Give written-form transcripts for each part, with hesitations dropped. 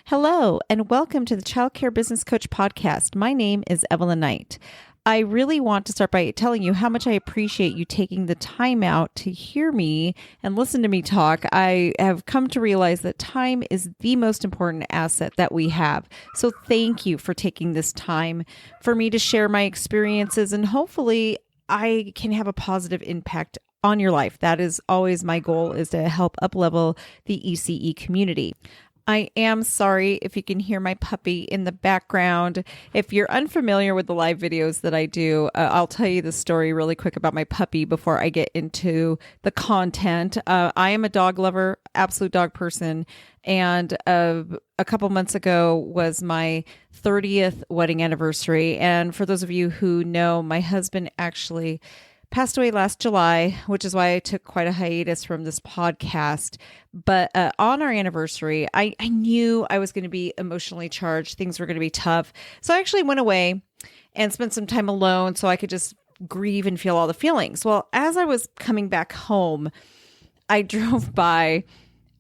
Hello, and welcome to the Child Care Business Coach podcast. My name is Evelyn Knight. I really want to start by telling you how much I appreciate you taking the time out to hear me and listen to me talk. I have come to realize that time is the most important asset that we have. So thank you for taking this time for me to share my experiences, and hopefully I can have a positive impact on your life. That is always my goal, is to help up-level the ECE community. I am sorry if you can hear my puppy in the background. If you're unfamiliar with the live videos that I do, I'll tell you the story really quick about my puppy before I get into the content. I am a dog lover, absolute dog person. And a couple months ago was my 30th wedding anniversary. And for those of you who know, my husband actually passed away last July, which is why I took quite a hiatus from this podcast. But on our anniversary, I knew I was going to be emotionally charged. Things were going to be tough. So I actually went away and spent some time alone so I could just grieve and feel all the feelings. Well, as I was coming back home, I drove by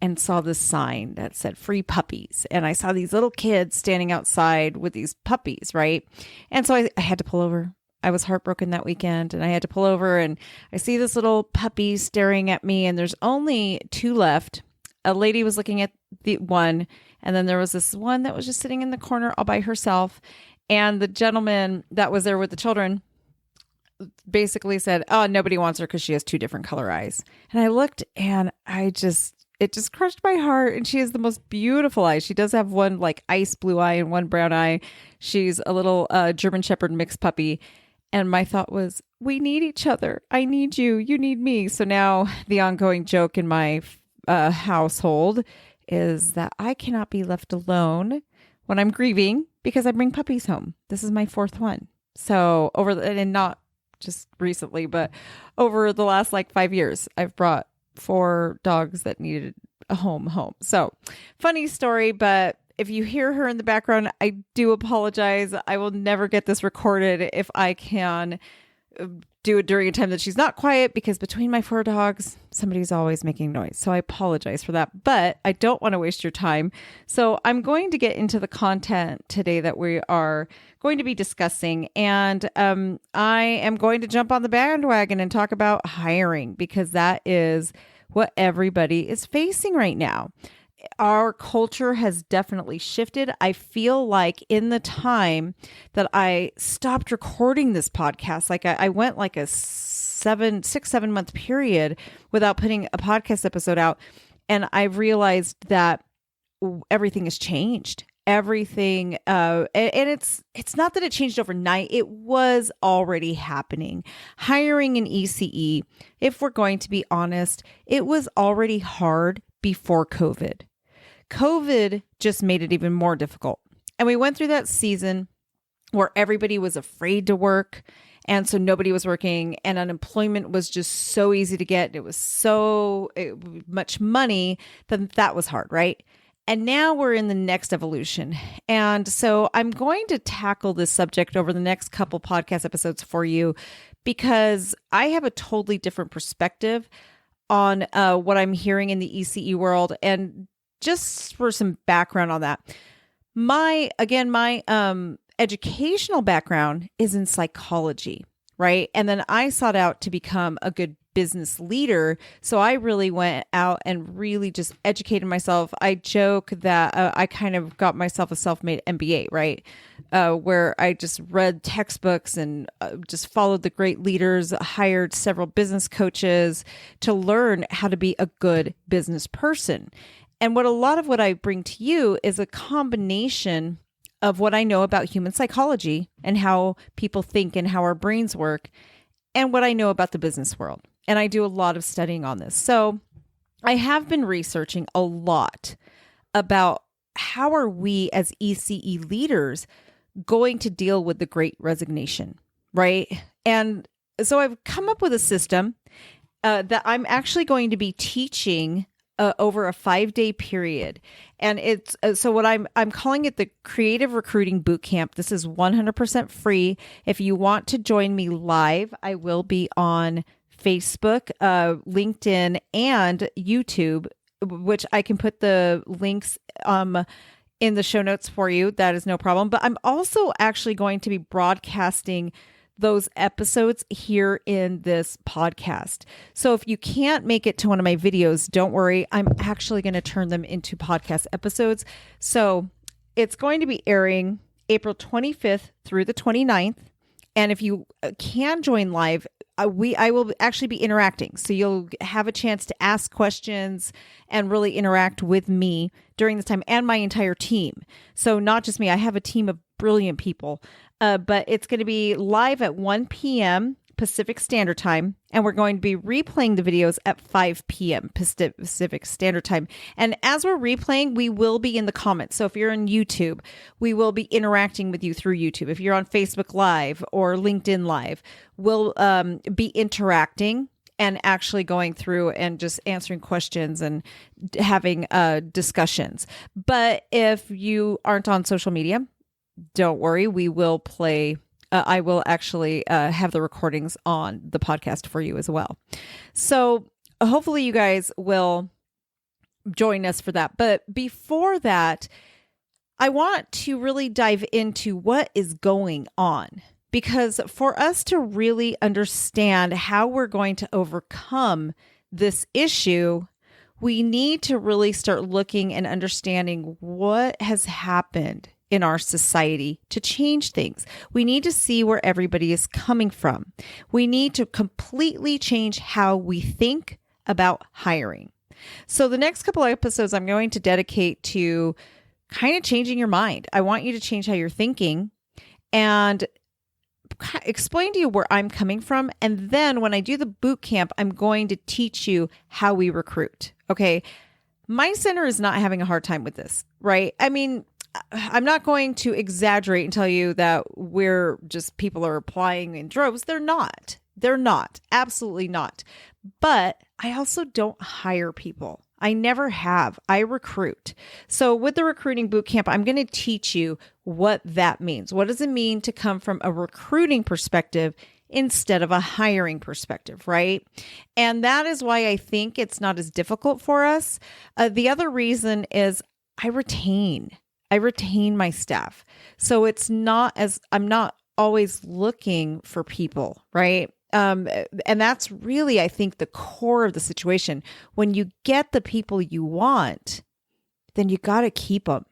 and saw this sign that said free puppies. And I saw these little kids standing outside with these puppies, right? And so I had to pull over. I was heartbroken that weekend, and I had to pull over, and I see this little puppy staring at me, and there's only two left. A lady was looking at the one, and then there was this one that was just sitting in the corner all by herself. And the gentleman that was there with the children basically said, "Oh, nobody wants her because she has two different color eyes." And I looked, and it just crushed my heart. And she has the most beautiful eyes. She does have one like ice blue eye and one brown eye. She's a little German Shepherd mixed puppy. And my thought was, we need each other. I need you. You need me. So now the ongoing joke in my household is that I cannot be left alone when I'm grieving because I bring puppies home. This is my fourth one. So and not just recently, but over the last like 5 years, I've brought 4 dogs that needed a home. So funny story, but if you hear her in the background, I do apologize. I will never get this recorded if I can do it during a time that she's not quiet, because between my 4 dogs, somebody's always making noise. So I apologize for that, but I don't want to waste your time. So I'm going to get into the content today that we are going to be discussing. And I am going to jump on the bandwagon and talk about hiring, because that is what everybody is facing right now. Our culture has definitely shifted. I feel like in the time that I stopped recording this podcast, like I went like a 7 month period without putting a podcast episode out. And I realized that everything has changed. Everything. And it's not that it changed overnight. It was already happening. Hiring an ECE, if we're going to be honest, it was already hard before COVID. COVID just made it even more difficult. And we went through that season where everybody was afraid to work. And so nobody was working, and unemployment was just so easy to get. It was so much money that was hard, right? And now we're in the next evolution. And so I'm going to tackle this subject over the next couple podcast episodes for you, because I have a totally different perspective on what I'm hearing in the ECE world. And just for some background on that, my educational background is in psychology, right? And then I sought out to become a good business leader. So I really went out and really just educated myself. I joke that I kind of got myself a self-made MBA, right? Where I just read textbooks and just followed the great leaders, hired several business coaches to learn how to be a good business person. And a lot of what I bring to you is a combination of what I know about human psychology and how people think and how our brains work, and what I know about the business world. And I do a lot of studying on this. So I have been researching a lot about how are we as ECE leaders going to deal with the Great Resignation, right? And so I've come up with a system that I'm actually going to be teaching over a 5-day period. And it's so what I'm calling it the Creative Recruiting Bootcamp. This is 100% free. If you want to join me live, I will be on Facebook, LinkedIn, and YouTube, which I can put the links in the show notes for you. That is no problem. But I'm also actually going to be broadcasting those episodes here in this podcast. So if you can't make it to one of my videos, don't worry. I'm actually going to turn them into podcast episodes. So it's going to be airing April 25th through the 29th. And if you can join live, I will actually be interacting. So you'll have a chance to ask questions and really interact with me during this time and my entire team. So not just me, I have a team of brilliant people, but it's going to be live at 1 p.m. Pacific Standard Time. And we're going to be replaying the videos at 5 p.m. Pacific Standard Time. And as we're replaying, we will be in the comments. So if you're on YouTube, we will be interacting with you through YouTube. If you're on Facebook Live or LinkedIn Live, we'll be interacting and actually going through and just answering questions and having discussions. But if you aren't on social media, don't worry, we will play. I will actually have the recordings on the podcast for you as well. So hopefully you guys will join us for that. But before that, I want to really dive into what is going on, because for us to really understand how we're going to overcome this issue, we need to really start looking and understanding what has happened in our society to change things. We need to see where everybody is coming from. We need to completely change how we think about hiring. So the next couple of episodes I'm going to dedicate to kind of changing your mind. I want you to change how you're thinking and explain to you where I'm coming from. And then when I do the boot camp, I'm going to teach you how we recruit. Okay. My center is not having a hard time with this, right? I mean, I'm not going to exaggerate and tell you that people are applying in droves. They're not. They're not. Absolutely not. But I also don't hire people. I never have. I recruit. So with the recruiting bootcamp, I'm going to teach you what that means. What does it mean to come from a recruiting perspective instead of a hiring perspective, right? And that is why I think it's not as difficult for us. The other reason is I retain my staff. So I'm not always looking for people, right? And that's really, I think, the core of the situation. When you get the people you want, then you got to keep them.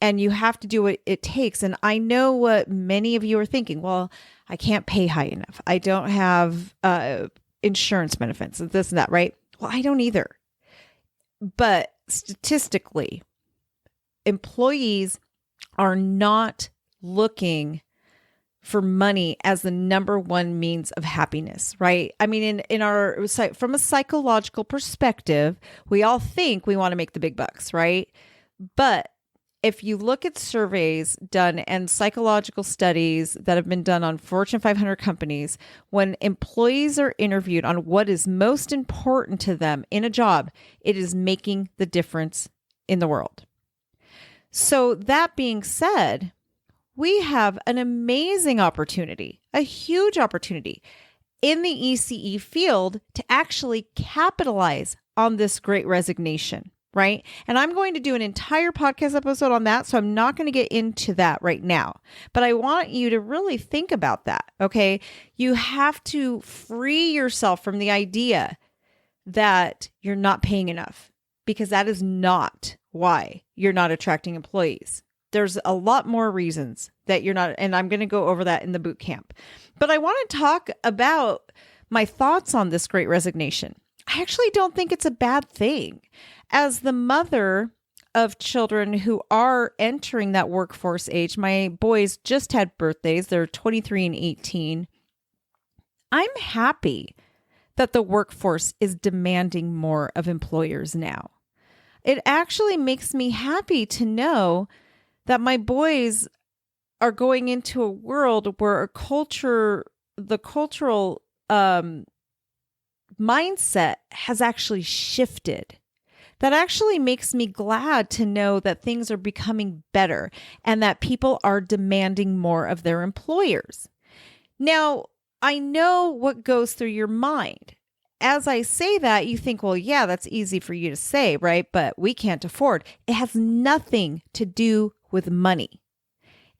And you have to do what it takes. And I know what many of you are thinking. Well, I can't pay high enough. I don't have insurance benefits and this and that, right? Well, I don't either. But statistically, employees are not looking for money as the number one means of happiness, right? I mean, from a psychological perspective, we all think we want to make the big bucks, right? But if you look at surveys done and psychological studies that have been done on Fortune 500 companies, when employees are interviewed on what is most important to them in a job, it is making the difference in the world. So that being said, we have an amazing opportunity, a huge opportunity in the ECE field to actually capitalize on this great resignation, right? And I'm going to do an entire podcast episode on that, so I'm not going to get into that right now. But I want you to really think about that, okay? You have to free yourself from the idea that you're not paying enough, because that is not why you're not attracting employees. There's a lot more reasons that you're not, and I'm going to go over that in the boot camp. But I want to talk about my thoughts on this great resignation. I actually don't think it's a bad thing. As the mother of children who are entering that workforce age, my boys just had birthdays. They're 23 and 18. I'm happy that the workforce is demanding more of employers now. It actually makes me happy to know that my boys are going into a world where the cultural mindset has actually shifted. That actually makes me glad to know that things are becoming better and that people are demanding more of their employers. Now, I know what goes through your mind. as I say that, you think, well, yeah, that's easy for you to say, right? But we can't afford. It has nothing to do with money.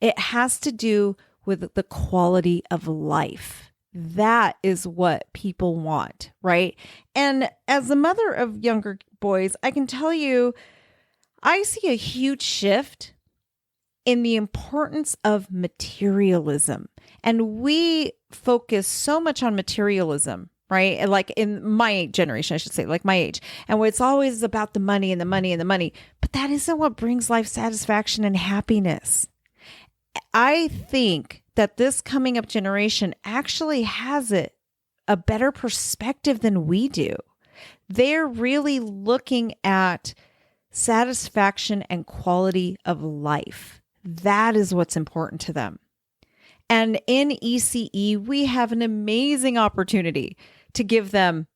It has to do with the quality of life. That is what people want, right? And as a mother of younger boys, I can tell you, I see a huge shift in the importance of materialism. And we focus so much on materialism, right? And like in my generation, I should say, like my age. And where it's always about the money and the money and the money. But that isn't what brings life satisfaction and happiness. I think that this coming up generation actually has a better perspective than we do. They're really looking at satisfaction and quality of life. That is what's important to them. And in ECE, we have an amazing opportunity to give them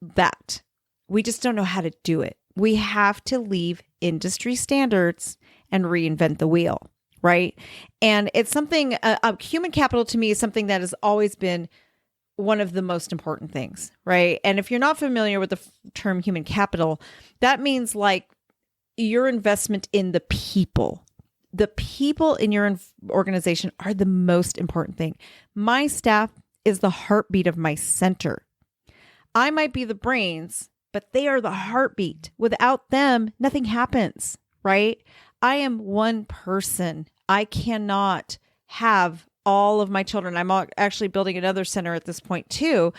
that. We just don't know how to do it. We have to leave industry standards and reinvent the wheel, right? And it's something, human capital to me is something that has always been one of the most important things, right? And if you're not familiar with the term human capital, that means like your investment in the people. The people in your organization are the most important thing. My staff is the heartbeat of my center. I might be the brains, but they are the heartbeat. Without them, nothing happens, right? I am one person. I cannot have all of my children. I'm actually building another center at this point too.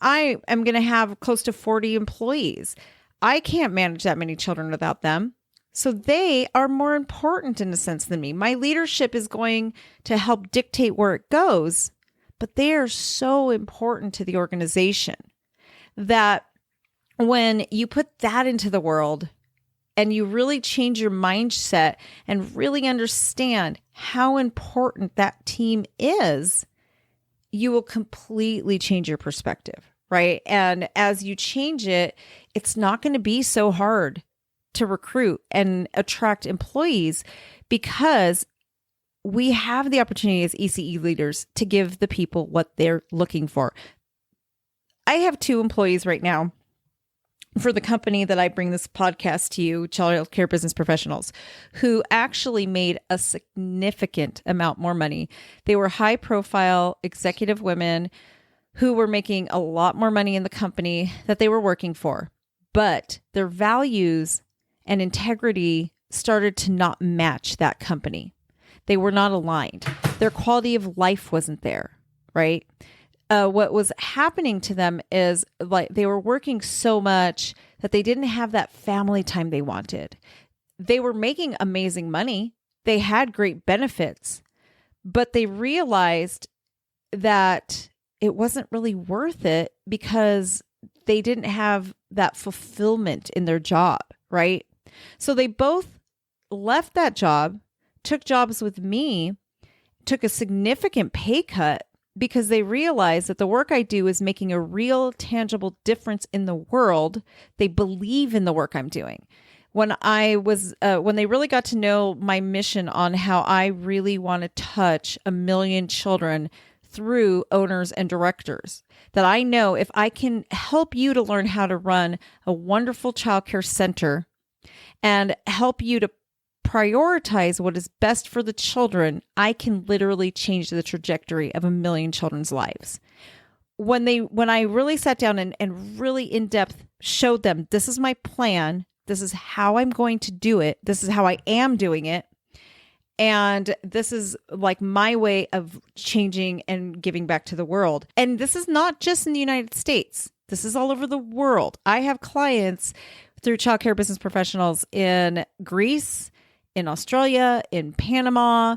I am going to have close to 40 employees. I can't manage that many children without them. So they are more important in a sense than me. My leadership is going to help dictate where it goes, but they are so important to the organization that when you put that into the world and you really change your mindset and really understand how important that team is, you will completely change your perspective, right? And as you change it, it's not going to be so hard to recruit and attract employees because we have the opportunity as ECE leaders to give the people what they're looking for. I have 2 employees right now for the company that I bring this podcast to you, Child Care Business Professionals, who actually made a significant amount more money. They were high profile executive women who were making a lot more money in the company that they were working for, but their values and integrity started to not match that company. They were not aligned. Their quality of life wasn't there, right? What was happening to them is like they were working so much that they didn't have that family time they wanted. They were making amazing money. They had great benefits, but they realized that it wasn't really worth it because they didn't have that fulfillment in their job, right? So they both left that job, took jobs with me, took a significant pay cut because they realized that the work I do is making a real tangible difference in the world. They believe in the work I'm doing. When they really got to know my mission on how I really want to touch 1 million children through owners and directors, that I know if I can help you to learn how to run a wonderful childcare center and help you to prioritize what is best for the children, I can literally change the trajectory of 1 million children's lives. When I really sat down and really in depth showed them, this is my plan, this is how I'm going to do it, this is how I am doing it, and this is like my way of changing and giving back to the world. And this is not just in the United States. This is all over the world. I have clients through Child Care Business Professionals in Greece, in Australia, in Panama.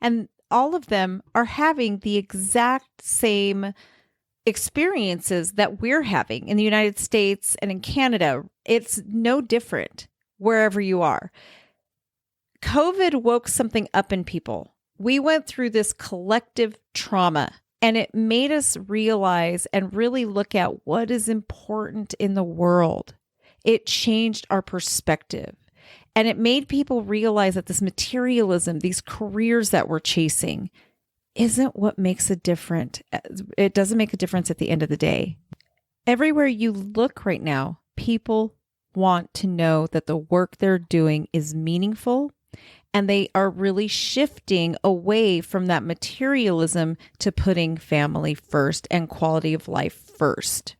And all of them are having the exact same experiences that we're having in the United States and in Canada. It's no different wherever you are. COVID woke something up in people. We went through this collective trauma And it made us realize and really look at what is important in the world. It changed our perspective. And it made people realize that this materialism, these careers that we're chasing, isn't what makes a difference. It doesn't make a difference at the end of the day. Everywhere you look right now, people want to know that the work they're doing is meaningful, and they are really shifting away from that materialism to putting family first and quality of life first.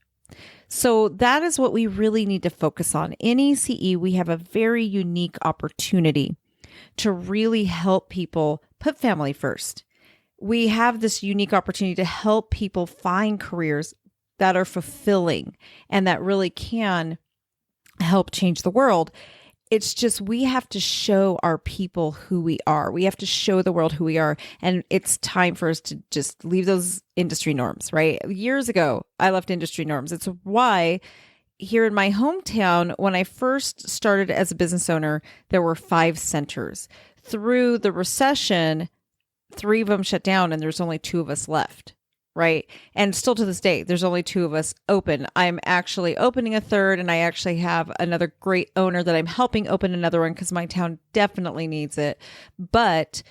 So that is what we really need to focus on. In ECE, we have a very unique opportunity to really help people put family first. We have this unique opportunity to help people find careers that are fulfilling and that really can help change the world. It's just we have to show our people who we are. We have to show the world who we are. And it's time for us to just leave those industry norms, right? Years ago, I left industry norms. It's why here in my hometown, when I first started as a business owner, there were 5 centers. Through the recession, 3 of them shut down and there's only 2 of us left. Right. And still to this day, there's only 2 of us open. I'm actually opening a 3rd, and I actually have another great owner that I'm helping open another one because my town definitely needs it. But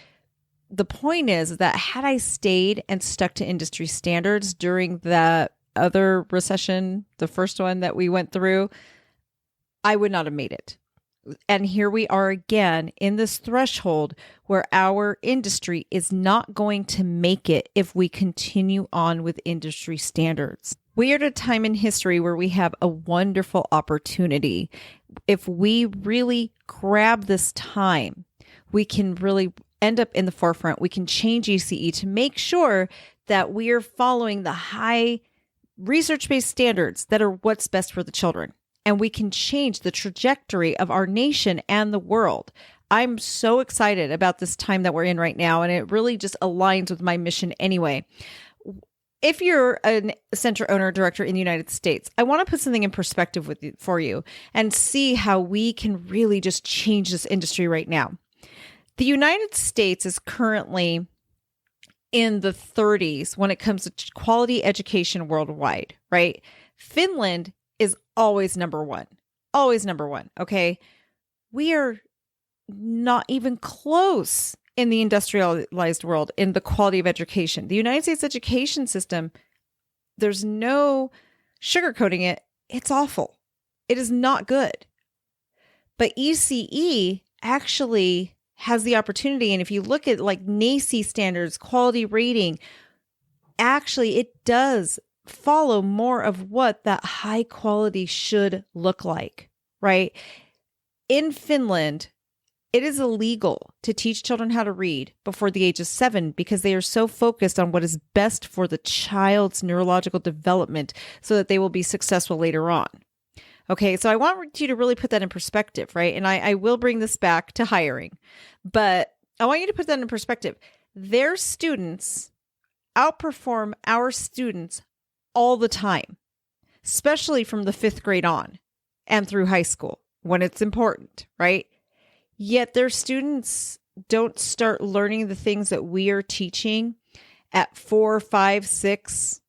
the point is that had I stayed and stuck to industry standards during that other recession, the first one that we went through, I would not have made it. And here we are again in this threshold where our industry is not going to make it if we continue on with industry standards. We are at a time in history where we have a wonderful opportunity. If we really grab this time, we can really end up in the forefront. We can change ECE to make sure that we are following the high research-based standards that are what's best for the children. And we can change the trajectory of our nation and the world. I'm so excited about this time that we're in right now, and it really just aligns with my mission anyway. If you're a center owner or director in the United States, I want to put something in perspective for you and see how we can really just change this industry right now. The United States is currently in the 30s when it comes to quality education worldwide, right? Finland is always number one. Okay. We are not even close in the industrialized world in the quality of education. The United States education system, there's no sugarcoating it. It's awful. It is not good. But ECE actually has the opportunity. And if you look at like NACE standards, quality rating, actually it does follow more of what that high quality should look like, right? In Finland, it is illegal to teach children how to read before the age of 7 because they are so focused on what is best for the child's neurological development so that they will be successful later on. Okay, so I want you to really put that in perspective, right? And I will bring this back to hiring, but I want you to put that in perspective. Their students outperform our students all the time, especially from the 5th grade on and through high school when it's important, right? Yet their students don't start learning the things that we are teaching at 4, 5, 6.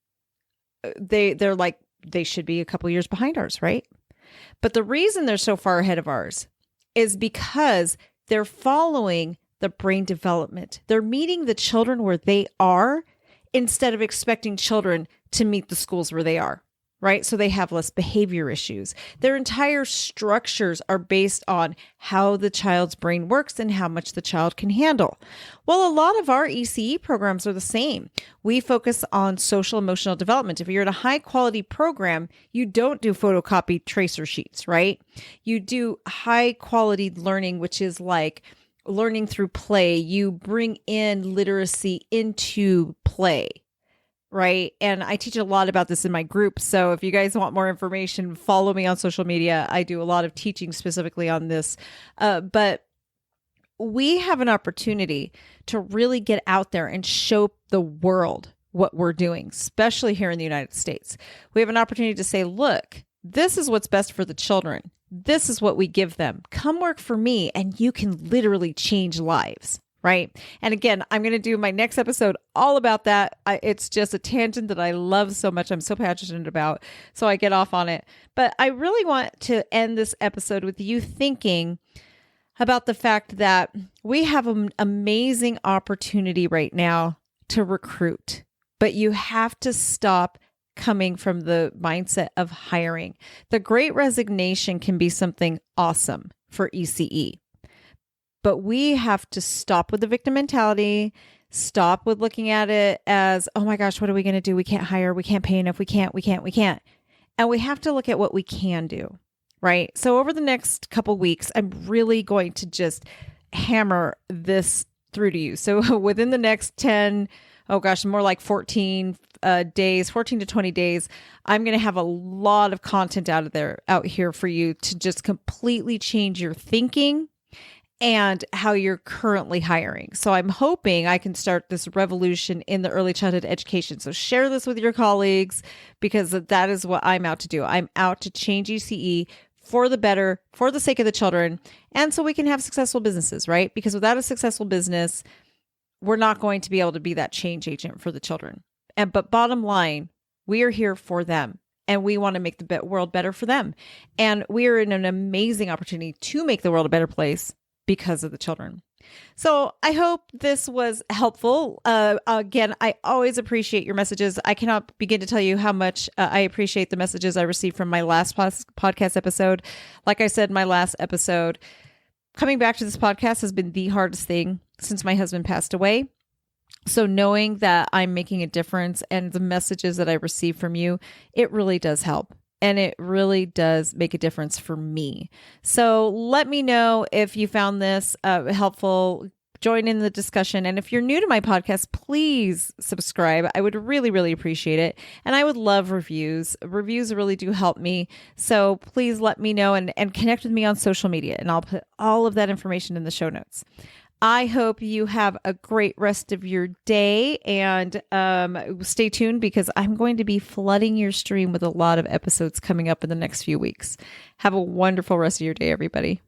They're like, they should be a couple years behind ours, right? But the reason they're so far ahead of ours is because they're following the brain development. They're meeting the children where they are instead of expecting children to meet the schools where they are, right? So they have less behavior issues. Their entire structures are based on how the child's brain works and how much the child can handle. Well, a lot of our ECE programs are the same. We focus on social emotional development. If you're in a high quality program, you don't do photocopied tracer sheets, right? You do high quality learning, which is like learning through play. You bring in literacy into play. Right. And I teach a lot about this in my group. So if you guys want more information, follow me on social media. I do a lot of teaching specifically on this. But we have an opportunity to really get out there and show the world what we're doing, especially here in the United States. We have an opportunity to say, look, this is what's best for the children. This is what we give them. Come work for me and you can literally change lives. right? And again, I'm going to do my next episode all about that. It's just a tangent that I love so much. I'm so passionate about. So I get off on it. But I really want to end this episode with you thinking about the fact that we have an amazing opportunity right now to recruit, but you have to stop coming from the mindset of hiring. The Great Resignation can be something awesome for ECE, but we have to stop with the victim mentality, stop with looking at it as, oh my gosh, what are we going to do? We can't hire. We can't pay enough. We can't. And we have to look at what we can do. Right. So over the next couple weeks, I'm really going to just hammer this through to you. So within the next 14 days, 14 to 20 days, I'm going to have a lot of content out here for you to just completely change your thinking and how you're currently hiring. So I'm hoping I can start this revolution in the early childhood education. So share this with your colleagues, because that is what I'm out to do. I'm out to change ECE for the better, for the sake of the children, and so we can have successful businesses, right? Because without a successful business, we're not going to be able to be that change agent for the children. But bottom line, we are here for them, and we want to make the world better for them. And we are in an amazing opportunity to make the world a better place because of the children. So I hope this was helpful. Again, I always appreciate your messages. I cannot begin to tell you how much I appreciate the messages I received from my last podcast episode. Like I said, my last episode, coming back to this podcast has been the hardest thing since my husband passed away. So knowing that I'm making a difference and the messages that I receive from you, it really does help. And it really does make a difference for me. So let me know if you found this helpful. Join in the discussion. And if you're new to my podcast, please subscribe. I would really, really appreciate it. And I would love reviews. Reviews really do help me. So please let me know and connect with me on social media. And I'll put all of that information in the show notes. I hope you have a great rest of your day, and stay tuned, because I'm going to be flooding your stream with a lot of episodes coming up in the next few weeks. Have a wonderful rest of your day, everybody.